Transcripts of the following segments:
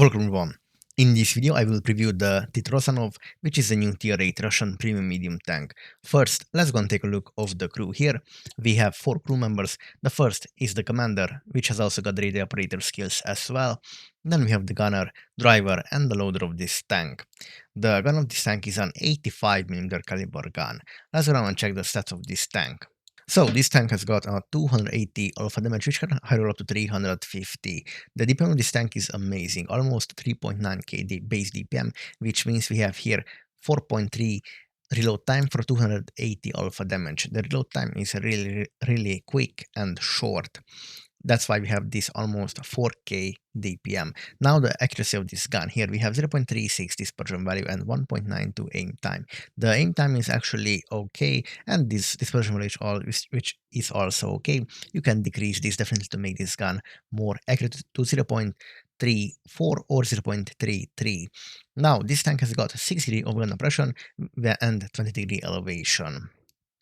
Welcome everyone. In this video, I will preview the TITT Rozanov, which is a new Tier 8 Russian premium medium tank. First, let's go and take a look of the crew here. We have 4 crew members. The first is the commander, which has also got radio operator skills as well. Then we have the gunner, driver, and the loader of this tank. The gun of this tank is an 85mm caliber gun. Let's go now and check the stats of this tank. So this tank has got a 280 alpha damage, which can high roll up to 350. The DPM of this tank is amazing, almost 3.9k base DPM, which means we have here 4.3 reload time for 280 alpha damage. The reload time is really quick and short. That's why we have this almost 4k DPM. Now the accuracy of this gun, here we have 0.36 dispersion value and 1.92 aim time. The aim time is actually okay, and this dispersion value which is also okay. You can decrease this definitely to make this gun more accurate to 0.34 or 0.33. Now this tank has got 6 degree overland oppression and 20 degree elevation.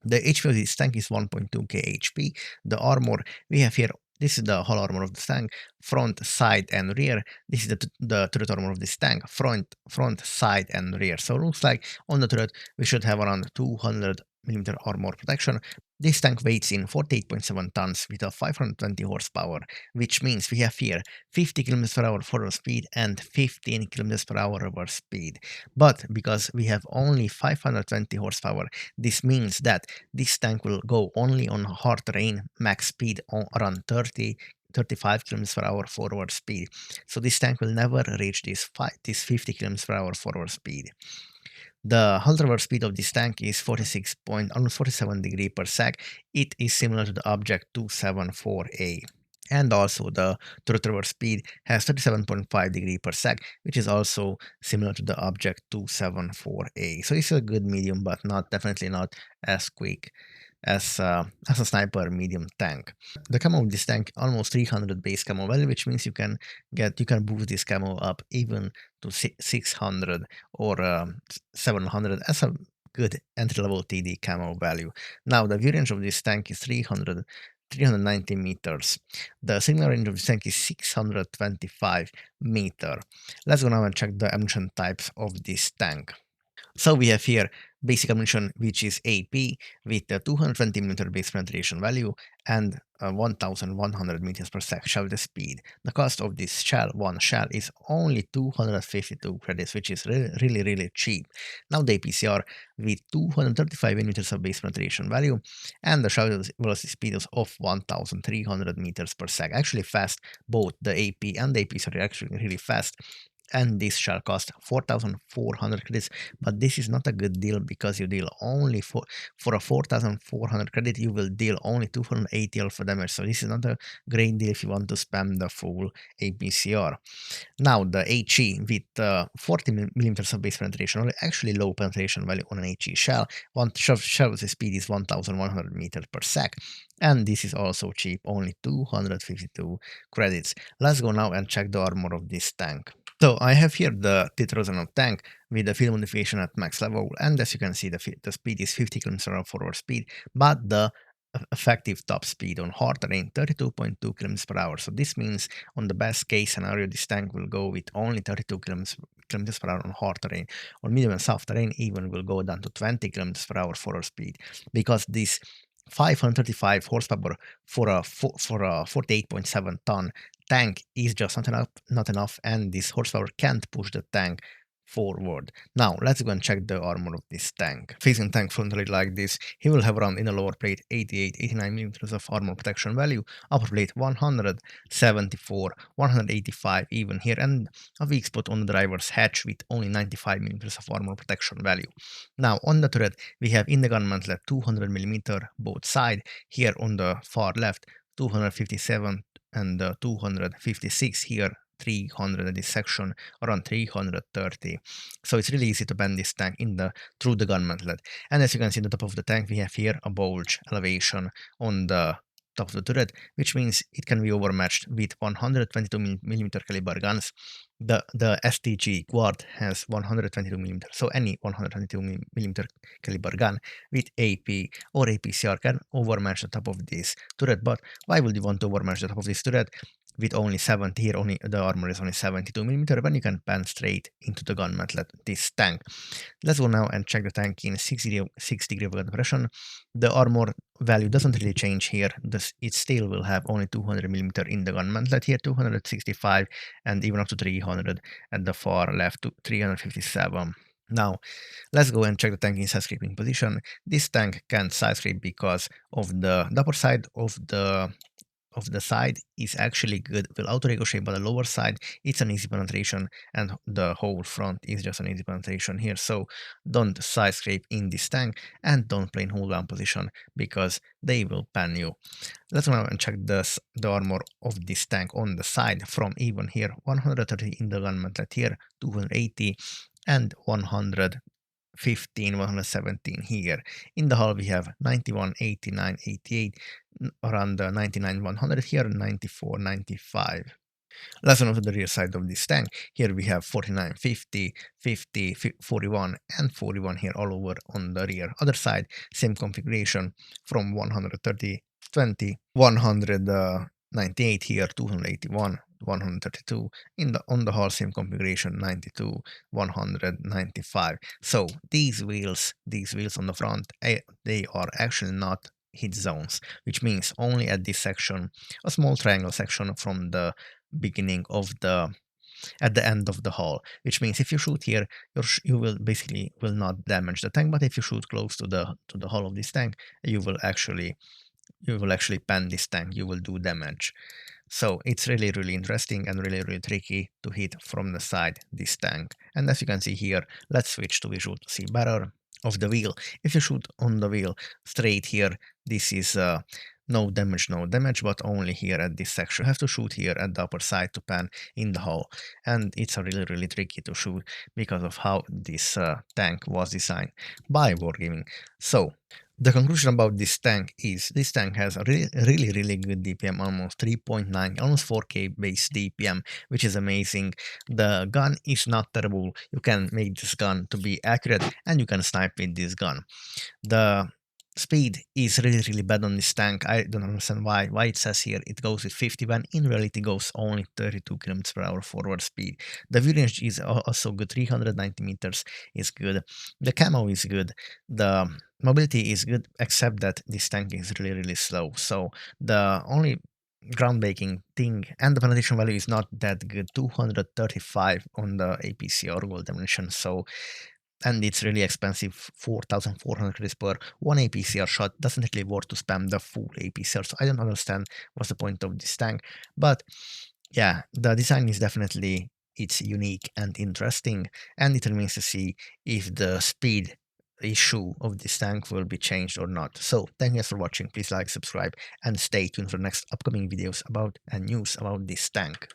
The HP of this tank is 1.2k HP. The armor we have here, this is the whole armor of this tank, front, side, and rear. This is the turret armor of this tank, front, side, and rear. So it looks like on the turret we should have around 200mm armor protection. This tank weighs in 48.7 tons with a 520 horsepower, which means we have here 50 km/h forward speed and 15 km/h reverse speed. But because we have only 520 horsepower, this means that this tank will go only on hard terrain, max speed on around 35 km/h forward speed. So this tank will never reach this 50 km/h forward speed. The hull reverse speed of this tank is almost 47 degree per sec. It is similar to the Object 274A. And also the turret reverse speed has 37.5 degree per sec, which is also similar to the Object 274A. So it's a good medium, but definitely not as quick as a sniper medium tank. The camo of this tank almost 300 base camo value, which means you can boost this camo up even to 600 or 700 as a good entry-level TD camo value. Now the view range of this tank is 390 meters. The signal range of this tank is 625 meters. Let's go now and check the ammunition types of this tank. So we have here basic ammunition, which is AP with a 220mm base penetration value and 1100 meters per sec shell speed. The cost of this one shell is only 252 credits, which is really cheap. Now the APCR with 235 meters of base penetration value and the shell velocity speed of 1300 meters per sec. Actually fast. Both the AP and the APCR are actually really fast. And this shall cost 4,400 credits, but this is not a good deal because you deal only for a 4,400 credit, you will deal only 280 alpha damage. So this is not a great deal if you want to spam the full APCR. Now the HE with 40mm of base penetration, actually low penetration value on an HE shell. Shell speed is 1,100 meters per sec. And this is also cheap, only 252 credits. Let's go now and check the armor of this tank. So I have here the TITT Rozanov tank with the field modification at max level, and as you can see, the speed is 50 km/h forward speed, but the effective top speed on hard terrain 32.2 km/h. So this means on the best case scenario, this tank will go with only 32 km/h on hard terrain. On medium and soft terrain, even will go down to 20 km/h forward speed, because this 535 horsepower for a 48.7 ton tank is just not enough, and this horsepower can't push the tank forward. Now let's go and check the armor of this tank. Facing tank frontally like this, he will have around in the lower plate 89mm of armor protection value, upper plate 174, 185 even here, and a weak spot on the driver's hatch with only 95mm of armor protection value. Now on the turret we have in the gun mantle 200mm both side, here on the far left 257 and 256, here 300 at this section, around 330. So it's really easy to bend this tank through the gun mantlet. And as you can see, on the top of the tank we have here a bulge elevation on the top of the turret, which means it can be overmatched with 122mm caliber guns. The STG quad has 122mm, so any 122mm caliber gun with AP or APCR can overmatch the top of this turret. But why would you want to overmatch the top of this turret? with only 70 here, only the armor is only 72mm, when you can pan straight into the gun mantlet this tank. Let's go now and check the tank in 6 degree of compression. The armor value doesn't really change here. It still will have only 200mm in the gun mantlet here, 265, and even up to 300 at the far left to 357. Now, let's go and check the tank in side scraping position. This tank can side scrape because of the upper side of the side is actually good, will auto ricochet, but the lower side it's an easy penetration, and the whole front is just an easy penetration here. So don't side scrape in this tank, and don't play in hold down position because they will pan you. Let's now and check the armor of this tank on the side from even here 130 in the gun mantlet here, 280 and 115, 117 here. In the hull we have 91, 89, 88, around 99, 100 here, 94, 95. Let's move to the rear side of this tank. Here we have 49, 50, 50, 41, and 41 here all over on the rear. Other side, same configuration from 130, 20, 198 here, 281, 132. On the hull, same configuration, 92, 195. So these wheels on the front, they are actually not hit zones, which means only at this section, a small triangle section from the beginning of at the end of the hull, which means if you shoot here, you will basically not damage the tank, but if you shoot close to the hull of this tank, you will actually pan this tank, you will do damage. So it's really interesting and really tricky to hit from the side this tank. And as you can see here, let's switch to visual to see better of the wheel. If you shoot on the wheel straight here, this is no damage, but only here at this section. You have to shoot here at the upper side to pan in the hull, and it's a really tricky to shoot because of how this tank was designed by Wargaming. So the conclusion about this tank is this tank has a really good DPM, almost 3.9, almost 4K base DPM, which is amazing. The gun is not terrible. You can make this gun to be accurate, and you can snipe with this gun. The speed is really bad on this tank. I don't understand why it says here it goes with 50 when in reality goes only 32 km/h forward speed. The view range is also good, 390 meters is good. The camo is good. The mobility is good, except that this tank is really slow. So the only groundbreaking thing, and the penetration value is not that good, 235 on the APC or gold ammunition. So, and it's really expensive, 4,400 credits per one APCR shot. Doesn't really worth to spam the full APCR. So I don't understand what's the point of this tank. But yeah, the design is definitely, it's unique and interesting, and it remains to see if the speed issue of this tank will be changed or not. So thank you guys for watching. Please like, subscribe, and stay tuned for the next upcoming videos about and news about this tank.